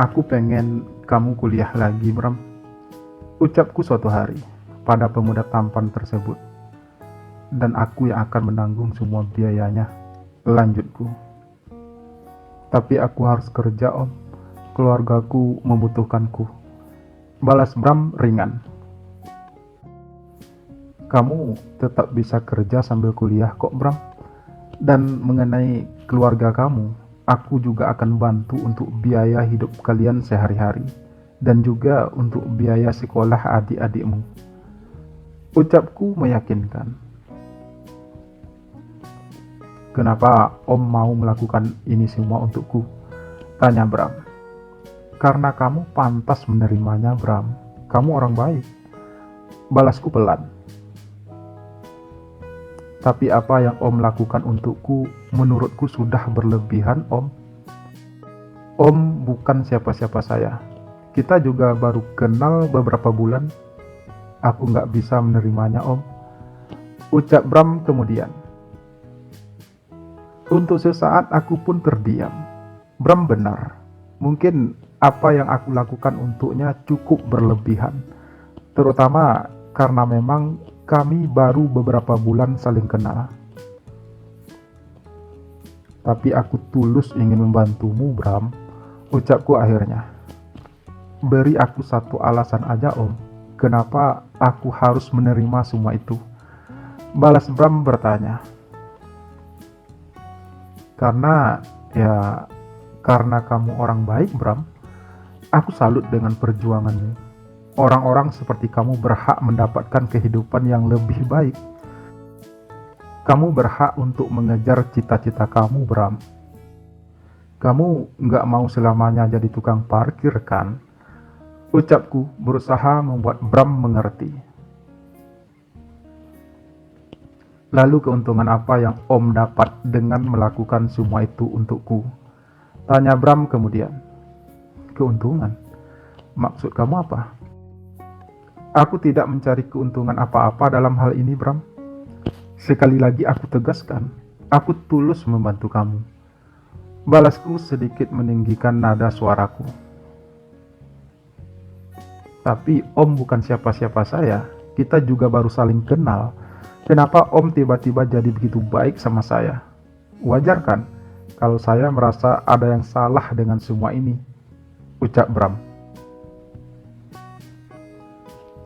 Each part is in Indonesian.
Aku pengen kamu kuliah lagi, Bram. Ucapku suatu hari pada pemuda tampan tersebut. Dan aku yang akan menanggung semua biayanya. Lanjutku. Tapi aku harus kerja, Om. Keluargaku membutuhkanku. Balas Bram ringan. Kamu tetap bisa kerja sambil kuliah kok, Bram. Dan mengenai keluarga kamu, aku juga akan bantu untuk biaya hidup kalian sehari-hari dan juga untuk biaya sekolah adik-adikmu. Ucapku meyakinkan. Kenapa Om mau melakukan ini semua untukku? Tanya Bram. Karena kamu pantas menerimanya, Bram. Kamu orang baik. Balasku pelan. Tapi apa yang Om lakukan untukku menurutku sudah berlebihan, Om. Om bukan siapa-siapa saya. Kita juga baru kenal beberapa bulan. Aku nggak bisa menerimanya, Om. Ucap Bram kemudian. Untuk sesaat aku pun terdiam. Bram benar. Mungkin apa yang aku lakukan untuknya cukup berlebihan. Terutama karena memang kami baru beberapa bulan saling kenal. Tapi aku tulus ingin membantumu, Bram. Ucapku akhirnya. Beri aku satu alasan aja, Om. Kenapa aku harus menerima semua itu? Balas Bram bertanya. Karena kamu orang baik, Bram. Aku salut dengan perjuanganmu. Orang-orang seperti kamu berhak mendapatkan kehidupan yang lebih baik. Kamu berhak untuk mengejar cita-cita kamu, Bram. Kamu nggak mau selamanya jadi tukang parkir, kan? Ucapku berusaha membuat Bram mengerti. Lalu keuntungan apa yang Om dapat dengan melakukan semua itu untukku? Tanya Bram kemudian. Keuntungan? Maksud kamu apa? Aku tidak mencari keuntungan apa-apa dalam hal ini, Bram. Sekali lagi aku tegaskan, aku tulus membantu kamu. Balasku sedikit meninggikan nada suaraku. Tapi Om bukan siapa-siapa saya. Kita juga baru saling kenal. Kenapa Om tiba-tiba jadi begitu baik sama saya? Wajar kan kalau saya merasa ada yang salah dengan semua ini? Ucap Bram.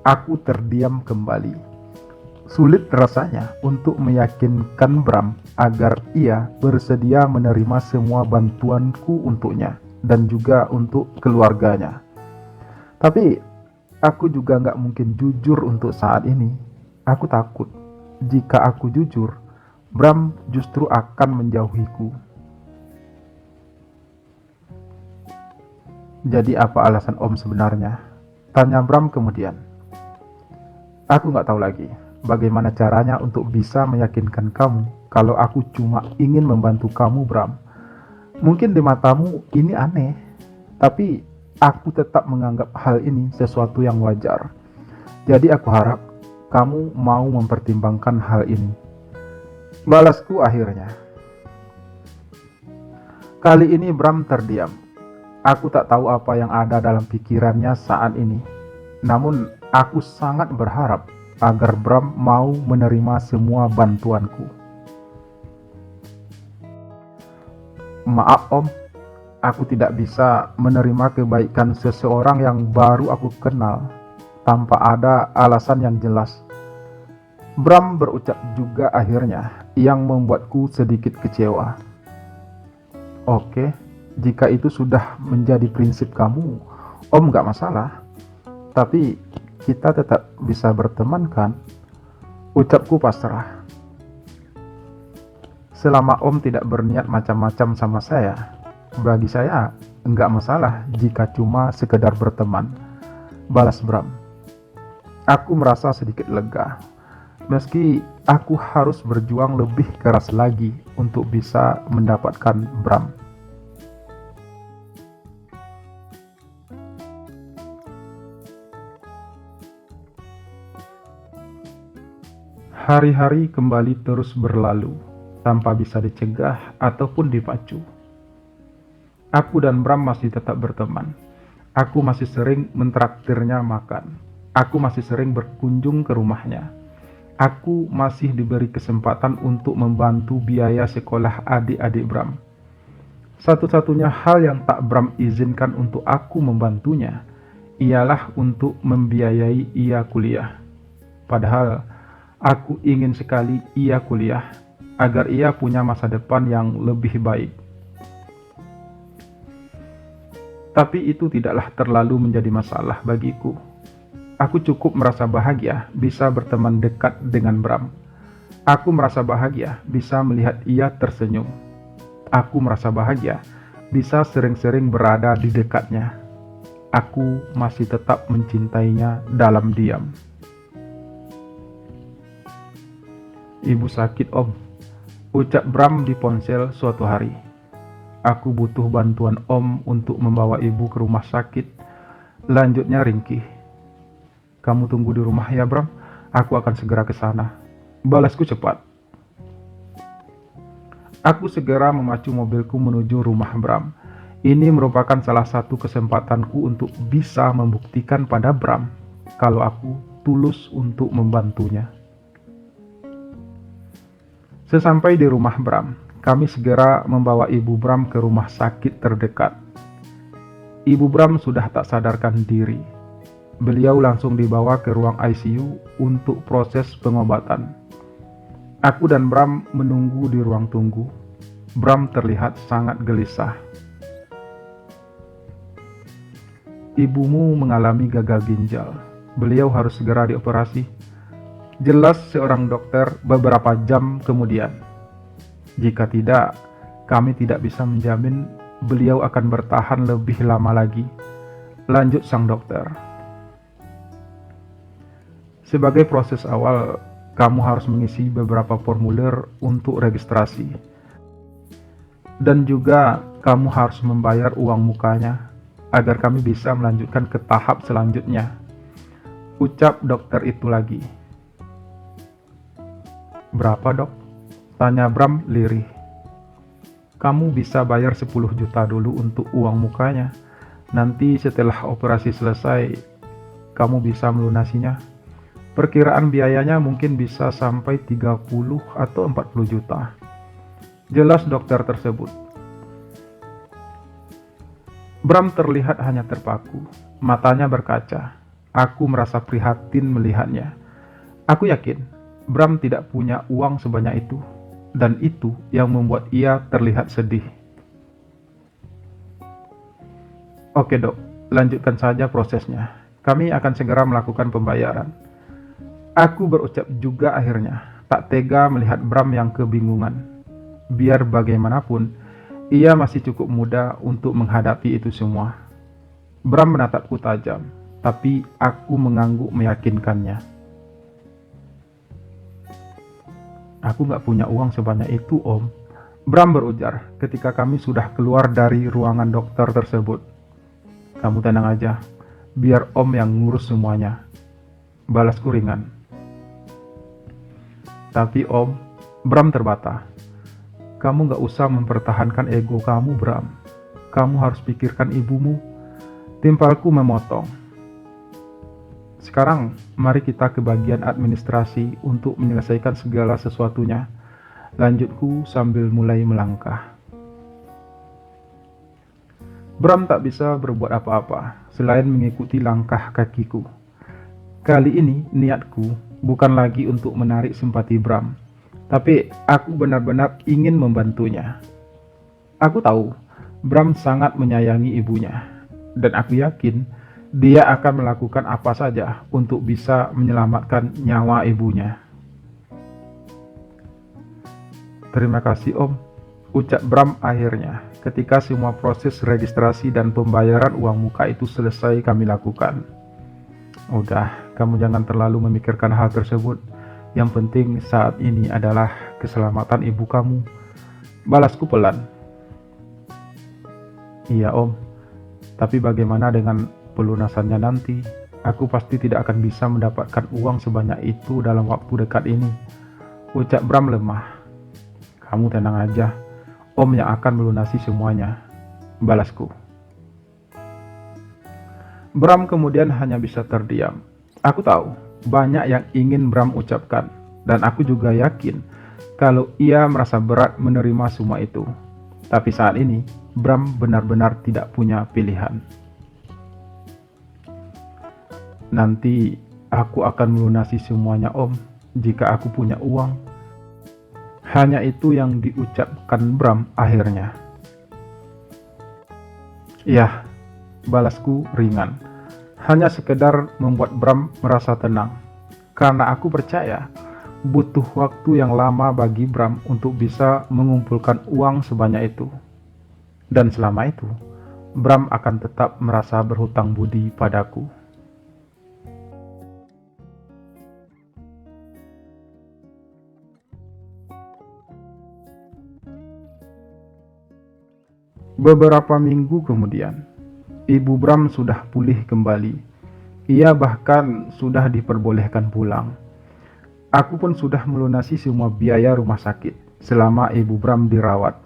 Aku terdiam kembali. Sulit rasanya untuk meyakinkan Bram agar ia bersedia menerima semua bantuanku untuknya dan juga untuk keluarganya. Tapi aku juga nggak mungkin jujur untuk saat ini. Aku takut jika aku jujur, Bram justru akan menjauhiku. Jadi apa alasan Om sebenarnya? Tanya Bram kemudian. Aku nggak tahu lagi bagaimana caranya untuk bisa meyakinkan kamu kalau aku cuma ingin membantu kamu, Bram. Mungkin di matamu ini aneh, tapi aku tetap menganggap hal ini sesuatu yang wajar. Jadi aku harap kamu mau mempertimbangkan hal ini. Balasku akhirnya. Kali ini Bram terdiam. Aku tak tahu apa yang ada dalam pikirannya saat ini. Namun aku sangat berharap agar Bram mau menerima semua bantuanku. Maaf Om, aku tidak bisa menerima kebaikan seseorang yang baru aku kenal tanpa ada alasan yang jelas. Bram berucap juga akhirnya, yang membuatku sedikit kecewa. Oke, jika itu sudah menjadi prinsip kamu, Om gak masalah. Tapi kita tetap bisa berteman, kan? Ucapku pasrah. Selama Om tidak berniat macam-macam sama saya, bagi saya enggak masalah jika cuma sekedar berteman. Balas Bram. Aku merasa sedikit lega. Meski aku harus berjuang lebih keras lagi untuk bisa mendapatkan Bram. Hari-hari kembali terus berlalu, tanpa bisa dicegah ataupun dipacu. Aku dan Bram masih tetap berteman. Aku masih sering mentraktirnya makan. Aku masih sering berkunjung ke rumahnya. Aku masih diberi kesempatan untuk membantu biaya sekolah adik-adik Bram. Satu-satunya hal yang tak Bram izinkan untuk aku membantunya ialah untuk membiayai ia kuliah. Padahal aku ingin sekali ia kuliah agar ia punya masa depan yang lebih baik. Tapi itu tidaklah terlalu menjadi masalah bagiku. Aku cukup merasa bahagia bisa berteman dekat dengan Bram. Aku merasa bahagia bisa melihat ia tersenyum. Aku merasa bahagia bisa sering-sering berada di dekatnya. Aku masih tetap mencintainya dalam diam. Ibu sakit, Om, ucap Bram di ponsel suatu hari. Aku butuh bantuan Om untuk membawa ibu ke rumah sakit. Lanjutnya ringkih. Kamu tunggu di rumah ya, Bram. Aku akan segera ke sana. Balasku cepat. Aku segera memacu mobilku menuju rumah Bram. Ini merupakan salah satu kesempatanku untuk bisa membuktikan pada Bram kalau aku tulus untuk membantunya. Sesampai di rumah Bram, kami segera membawa ibu Bram ke rumah sakit terdekat. Ibu Bram sudah tak sadarkan diri. Beliau langsung dibawa ke ruang ICU untuk proses pengobatan. Aku dan Bram menunggu di ruang tunggu. Bram terlihat sangat gelisah. Ibumu mengalami gagal ginjal. Beliau harus segera dioperasi. Jelas seorang dokter beberapa jam kemudian. Jika tidak, kami tidak bisa menjamin beliau akan bertahan lebih lama lagi. Lanjut sang dokter. Sebagai proses awal, kamu harus mengisi beberapa formulir untuk registrasi. Dan juga kamu harus membayar uang mukanya agar kami bisa melanjutkan ke tahap selanjutnya. Ucap dokter itu lagi. Berapa, Dok? Tanya Bram lirih. Kamu bisa bayar 10 juta dulu untuk uang mukanya. Nanti setelah operasi selesai, kamu bisa melunasinya. Perkiraan biayanya mungkin bisa sampai 30 atau 40 juta. Jelas dokter tersebut. Bram terlihat hanya terpaku. Matanya berkaca. Aku merasa prihatin melihatnya. Aku yakin Bram tidak punya uang sebanyak itu. Dan itu yang membuat ia terlihat sedih. Oke, Dok, lanjutkan saja prosesnya. Kami akan segera melakukan pembayaran. Aku berucap juga akhirnya, tak tega melihat Bram yang kebingungan. Biar bagaimanapun, ia masih cukup muda untuk menghadapi itu semua. Bram menatapku tajam, tapi aku mengangguk meyakinkannya. Aku gak punya uang sebanyak itu, Om. Bram berujar ketika kami sudah keluar dari ruangan dokter tersebut. Kamu tenang aja, biar Om yang ngurus semuanya. Balasku ringan. Tapi Om, Bram terbata. Kamu gak usah mempertahankan ego kamu, Bram. Kamu harus pikirkan ibumu. Timpalku memotong. Sekarang, mari kita ke bagian administrasi untuk menyelesaikan segala sesuatunya. Lanjutku sambil mulai melangkah. Bram tak bisa berbuat apa-apa selain mengikuti langkah kakiku. Kali ini niatku bukan lagi untuk menarik simpati Bram, tapi aku benar-benar ingin membantunya. Aku tahu Bram sangat menyayangi ibunya, dan aku yakin dia akan melakukan apa saja untuk bisa menyelamatkan nyawa ibunya. Terima kasih, Om, ucap Bram akhirnya ketika semua proses registrasi dan pembayaran uang muka itu selesai kami lakukan. Udah, kamu jangan terlalu memikirkan hal tersebut. Yang penting saat ini adalah keselamatan ibu kamu. Balasku pelan. Iya, Om. Tapi bagaimana dengan pelunasannya nanti? Aku pasti tidak akan bisa mendapatkan uang sebanyak itu dalam waktu dekat ini. Ucap Bram lemah. Kamu tenang aja. Om yang akan melunasi semuanya. balasku. Bram kemudian hanya bisa terdiam. Aku tahu, banyak yang ingin Bram ucapkan, dan aku juga yakin kalau ia merasa berat menerima semua itu. Tapi saat ini, Bram benar-benar tidak punya pilihan. Nanti aku akan melunasi semuanya, Om, jika aku punya uang. Hanya itu yang diucapkan Bram akhirnya. Yah, balasku ringan. Hanya sekedar membuat Bram merasa tenang. Karena aku percaya butuh waktu yang lama bagi Bram untuk bisa mengumpulkan uang sebanyak itu. Dan selama itu, Bram akan tetap merasa berhutang budi padaku. Beberapa minggu kemudian, Ibu Bram sudah pulih kembali. Ia bahkan sudah diperbolehkan pulang. Aku pun sudah melunasi semua biaya rumah sakit selama Ibu Bram dirawat.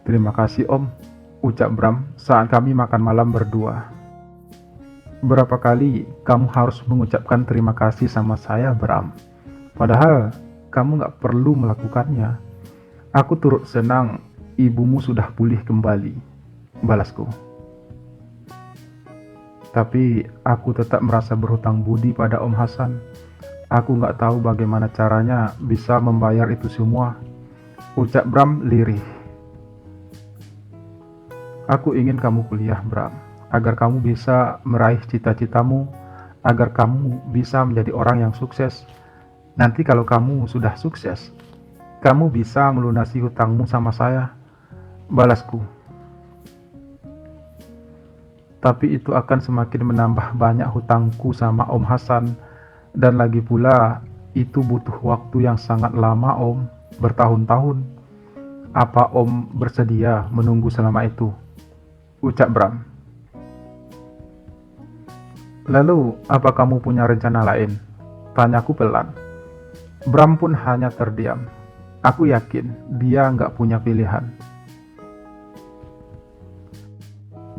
Terima kasih, Om, ucap Bram saat kami makan malam berdua. Berapa kali kamu harus mengucapkan terima kasih sama saya, Bram? Padahal kamu gak perlu melakukannya. Aku turut senang ibumu sudah pulih kembali, balasku. Tapi aku tetap merasa berhutang budi pada Om Hasan. Aku gak tahu bagaimana caranya bisa membayar itu semua, ucap Bram lirih. Aku ingin kamu kuliah, Bram, agar kamu bisa meraih cita-citamu, agar kamu bisa menjadi orang yang sukses. Nanti kalau kamu sudah sukses, kamu bisa melunasi hutangmu sama saya, balasku. Tapi itu akan semakin menambah banyak hutangku sama Om Hasan, dan lagi pula itu butuh waktu yang sangat lama, Om, bertahun-tahun. Apa Om bersedia menunggu selama itu, ucap Bram. Lalu apa kamu punya rencana lain? Tanyaku pelan. Bram pun hanya terdiam. Aku yakin dia nggak punya pilihan.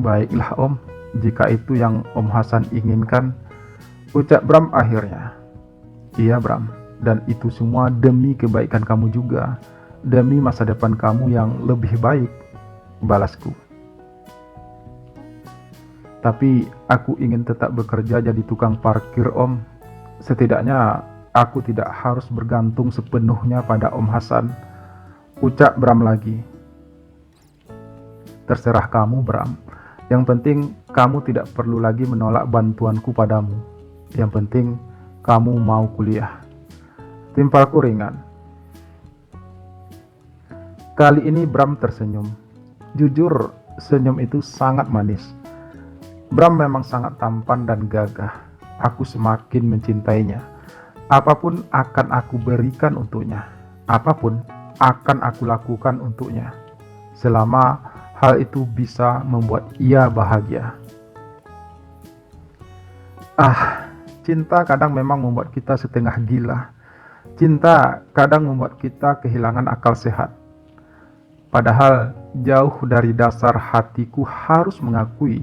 Baiklah, Om, jika itu yang Om Hasan inginkan, ucap Bram akhirnya. Iya, Bram, dan itu semua demi kebaikan kamu juga, demi masa depan kamu yang lebih baik, balasku. Tapi aku ingin tetap bekerja jadi tukang parkir, Om. Setidaknya aku tidak harus bergantung sepenuhnya pada Om Hasan, ucap Bram lagi. Terserah kamu, Bram. Yang penting kamu tidak perlu lagi menolak bantuanku padamu. Yang penting kamu mau kuliah. Timpalku ringan. Kali ini Bram tersenyum. Jujur, senyum itu sangat manis. Bram memang sangat tampan dan gagah. Aku semakin mencintainya. Apapun akan aku berikan untuknya. Apapun akan aku lakukan untuknya. Selama hal itu bisa membuat ia bahagia. Cinta kadang memang membuat kita setengah gila. Cinta kadang membuat kita kehilangan akal sehat. Padahal jauh dari dasar hatiku harus mengakui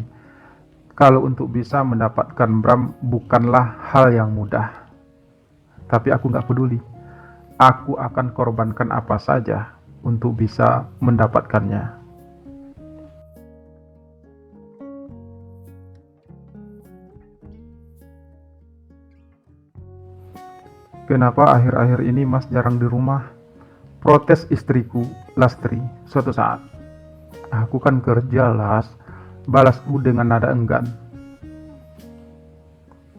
kalau untuk bisa mendapatkan Bram bukanlah hal yang mudah. Tapi aku gak peduli. Aku akan korbankan apa saja untuk bisa mendapatkannya. Kenapa akhir-akhir ini Mas jarang di rumah? Protes istriku, Lastri, suatu saat. Aku kan kerja, Las, balasku dengan nada enggan.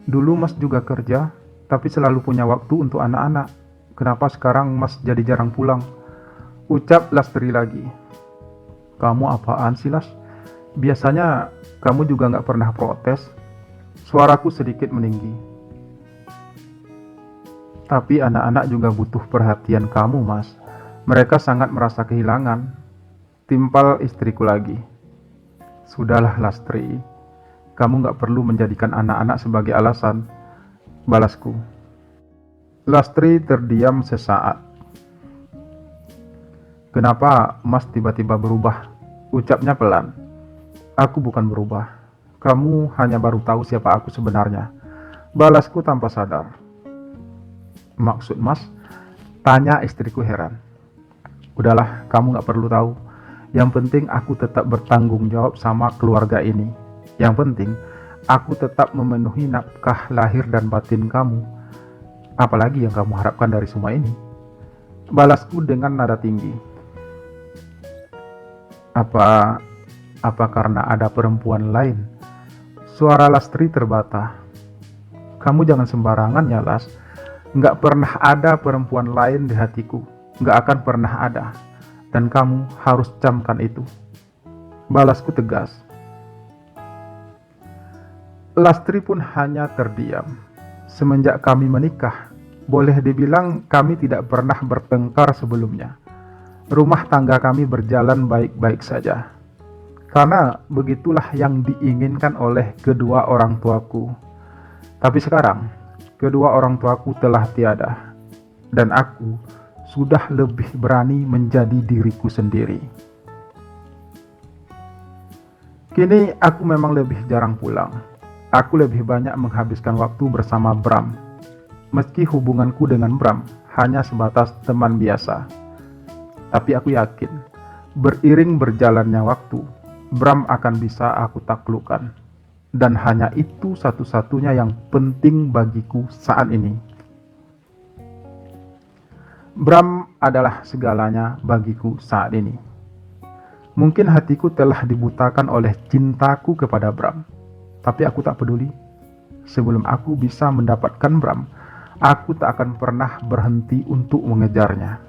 Dulu Mas juga kerja, tapi selalu punya waktu untuk anak-anak. Kenapa sekarang Mas jadi jarang pulang? Ucap Lastri lagi. Kamu apaan sih, Las? Biasanya kamu juga gak pernah protes. Suaraku sedikit meninggi. Tapi anak-anak juga butuh perhatian kamu, Mas. Mereka sangat merasa kehilangan. Timpal istriku lagi. Sudahlah, Lastri. Kamu gak perlu menjadikan anak-anak sebagai alasan, balasku. Lastri terdiam sesaat. Kenapa Mas tiba-tiba berubah? Ucapnya pelan. Aku bukan berubah. Kamu hanya baru tahu siapa aku sebenarnya. Balasku tanpa sadar. Maksud Mas? Tanya istriku heran. Udahlah, kamu gak perlu tahu. Yang penting aku tetap bertanggung jawab sama keluarga ini. Yang penting aku tetap memenuhi nafkah lahir dan batin kamu. Apalagi yang kamu harapkan dari semua ini? Balasku dengan nada tinggi. Apa karena ada perempuan lain? Suara Lastri terbata. Kamu jangan sembarangan ya, Las. Nggak pernah ada perempuan lain di hatiku. Nggak akan pernah ada. Dan kamu harus camkan itu. Balasku tegas. Lastri pun hanya terdiam. Semenjak kami menikah, boleh dibilang kami tidak pernah bertengkar sebelumnya. Rumah tangga kami berjalan baik-baik saja. Karena begitulah yang diinginkan oleh kedua orang tuaku. Tapi sekarang, kedua orang tuaku telah tiada. Dan aku sudah lebih berani menjadi diriku sendiri. Kini aku memang lebih jarang pulang. Aku lebih banyak menghabiskan waktu bersama Bram. Meski hubunganku dengan Bram hanya sebatas teman biasa. Tapi aku yakin, beriring berjalannya waktu, Bram akan bisa aku taklukkan. Dan hanya itu satu-satunya yang penting bagiku saat ini. Bram adalah segalanya bagiku saat ini. Mungkin hatiku telah dibutakan oleh cintaku kepada Bram. Tapi aku tak peduli. Sebelum aku bisa mendapatkan Bram, aku tak akan pernah berhenti untuk mengejarnya.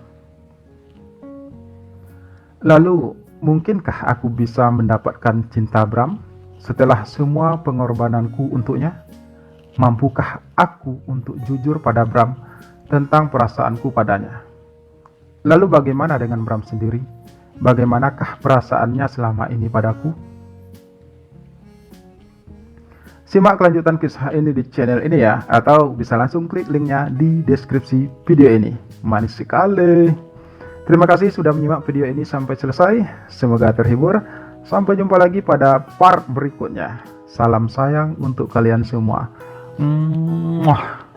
Lalu, mungkinkah aku bisa mendapatkan cinta Bram setelah semua pengorbananku untuknya? Mampukah aku untuk jujur pada Bram tentang perasaanku padanya? Lalu bagaimana dengan Bram sendiri? Bagaimanakah perasaannya selama ini padaku? Simak kelanjutan kisah ini di channel ini ya, atau bisa langsung klik linknya di deskripsi video ini. Manis sekali. Terima kasih sudah menyimak video ini sampai selesai. Semoga terhibur. Sampai jumpa lagi pada part berikutnya. Salam sayang untuk kalian semua. Mwah.